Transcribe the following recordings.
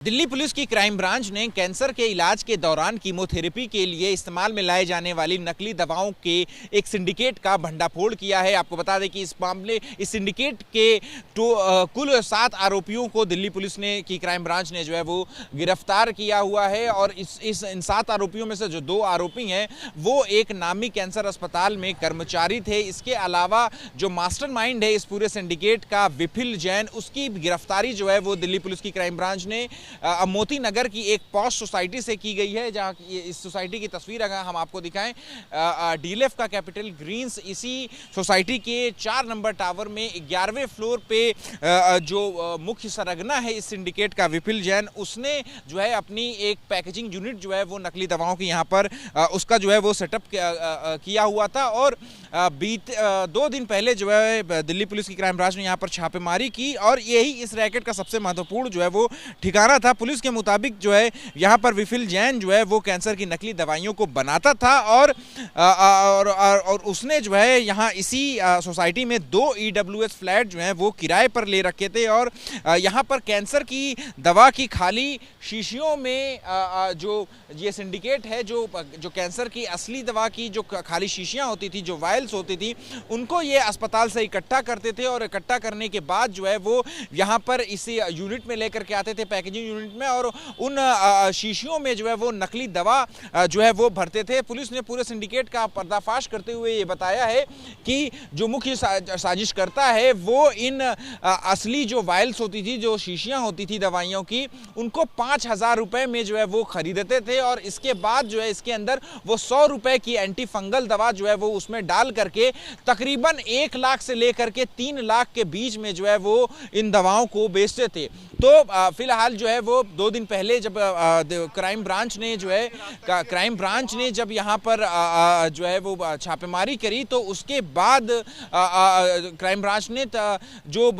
Delhi police की crime branch ने cancer के इलाज के दौरान कीमोथेरेपी के लिए इस्तेमाल में लाए जाने वाली नकली दवाओं के एक सिंडिकेट का भंडाफोड़ किया है। आपको बता दें कि इस सिंडिकेट के कुल 7 आरोपियों को दिल्ली पुलिस ने की क्राइम ब्रांच ने जो है वो गिरफ्तार किया हुआ है। और इन 7 आरोपियों में से जो 2 आरोपी हैं वो एक नामी कैंसर अस्पताल में कर्मचारी थे। इसके अलावा जो मास्टरमाइंड है इस पूरे सिंडिकेट का विपुल जैन, उसकी गिरफ्तारी जो है वो दिल्ली पुलिस की क्राइम ब्रांच ने मोती नगर की एक पॉश सोसाइटी से की गई है। जहां इस सोसाइटी की तस्वीर अगर हम आपको दिखाएं, डीएलएफ का कैपिटल ग्रीन्स, इसी सोसाइटी के 4 नंबर टावर में 11वें फ्लोर पे जो मुख्य सरगना है इस सिंडिकेट का विपुल जैन, उसने जो है अपनी एक पैकेजिंग यूनिट जो है वो नकली दवाओं की यहाँ पर उसका जो है वो सेटअप किया हुआ था। और 2 दिन पहले जो है दिल्ली पुलिस की क्राइम ब्रांच ने यहाँ पर छापेमारी की और यही इस रैकेट का सबसे महत्वपूर्ण जो है वो ठिकाना था। पुलिस के मुताबिक जो है यहाँ पर विपुल जैन जो है वो कैंसर की नकली दवाइयों को बनाता था और उसने जो है यहाँ इसी सोसाइटी में 2 ईडब्ल्यूएस फ्लैट जो हैं वो किराए पर ले रखे थे। और यहाँ पर कैंसर की दवा की खाली शीशियों में जो ये सिंडिकेट है, जो कैंसर की असली दवा की जो खाली शीशियाँ होती थी, जो वायल्स होती थी, उनको ये अस्पताल से इकट्ठा करते थे। और इकट्ठा करने के बाद जो है वो यहाँ पर इसे यूनिट में लेकर के आते थे, पैकेजिंग यूनिट में, और उन शीशियों में जो है वो नकली दवा जो है वो भरते थे। पुलिस ने पूरे सिंडिकेट का पर्दाफाश करते हुए ये बताया है कि जो मुख्य साजिश करता है वो इन असली जो वायल्स होती थी, जो शीशियां होती थी दवाइयों की, उनको 5,000 रुपए में जो है वो खरीदते थे। और इसके बाद जो है इसके अंदर वो 100 रुपए की एंटी फंगल दवा जो है वो उसमें डाल करके तकरीबन 1 लाख से लेकर के 3 लाख के बीच में जो है वो इन दवाओं को बेचते थे। तो फिलहाल जो है वो 2 दिन पहले जब क्राइम ब्रांच ने जब यहाँ पर जो है वो छापेमारी करी, तो उसके बाद क्राइम ब्रांच ने जो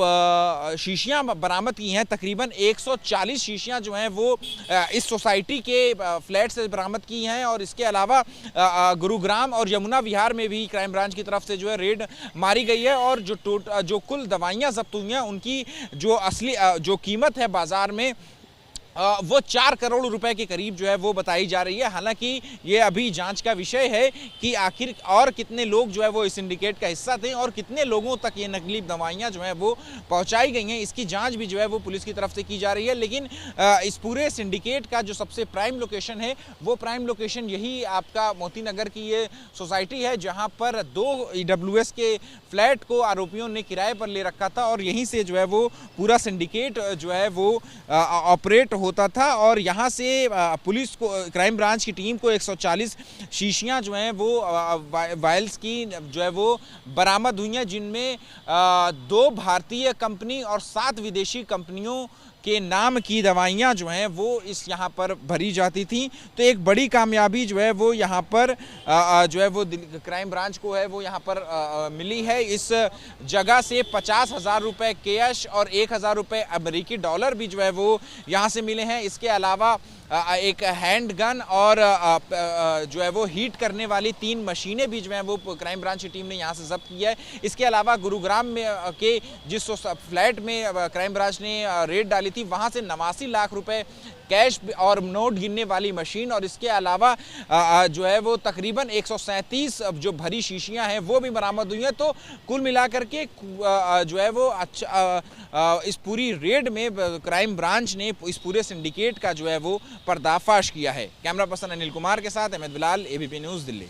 शीशियाँ बरामद की हैं, तकरीबन 140 शीशियाँ जो हैं वो इस सोसाइटी के फ्लैट से बरामद की हैं। और इसके अलावा गुरुग्राम और यमुना विहार में भी क्राइम ब्रांच की तरफ से जो है रेड मारी गई है। और जो कुल दवाइयाँ जब्त हुई हैं उनकी जो असली जो कीमत है बाजार में वो 4 करोड़ रुपए के करीब जो है वो बताई जा रही है। हालांकि ये अभी जांच का विषय है कि आखिर और कितने लोग जो है वो इस सिंडिकेट का हिस्सा थे और कितने लोगों तक ये नकली दवाइयां जो है वो पहुंचाई गई हैं, इसकी जांच भी जो है वो पुलिस की तरफ से की जा रही है। लेकिन इस पूरे सिंडिकेट का जो सबसे प्राइम लोकेशन है वो प्राइम लोकेशन यही आपका मोती नगर की ये सोसाइटी है, जहाँ पर 2 ईडब्ल्यूएस के फ्लैट को आरोपियों ने किराए पर ले रखा था। और यहीं से जो है वो पूरा सिंडिकेट जो है वो ऑपरेट होता था। और यहाँ से पुलिस को, क्राइम ब्रांच की टीम को 140 शीशियाँ जो हैं वो वायल्स की जो है वो बरामद हुई हैं, जिनमें 2 भारतीय कंपनी और 7 विदेशी कंपनियों के नाम की दवाइयाँ जो हैं वो इस यहाँ पर भरी जाती थी। तो एक बड़ी कामयाबी जो है वो यहाँ पर जो है वो क्राइम ब्रांच को है वो यहाँ पर मिली है। इस जगह से 50,000 रुपये कैश और 1,000 रुपये अमेरिकी डॉलर भी जो है वो यहाँ से मिले हैं। इसके अलावा एक हैंड गन और जो है वो हीट करने वाली 3 मशीनें भी जो हैं वो क्राइम ब्रांच की टीम ने यहाँ से जब्त किया है। इसके अलावा गुरुग्राम में के जिस फ्लैट में क्राइम ब्रांच ने रेड डाली थी, वहाँ से 89 लाख रुपए कैश और नोट गिनने वाली मशीन, और इसके अलावा जो है वो तकरीबन 137 जो भरी शीशियां हैं वो भी बरामद हुई हैं। तो कुल मिलाकर के जो है वो इस पूरी रेड में क्राइम ब्रांच ने इस पूरे सिंडिकेट का जो है वो पर्दाफाश किया है। कैमरा पर्सन अनिल कुमार के साथ अहमद बिलाल, एबीपी न्यूज़, दिल्ली।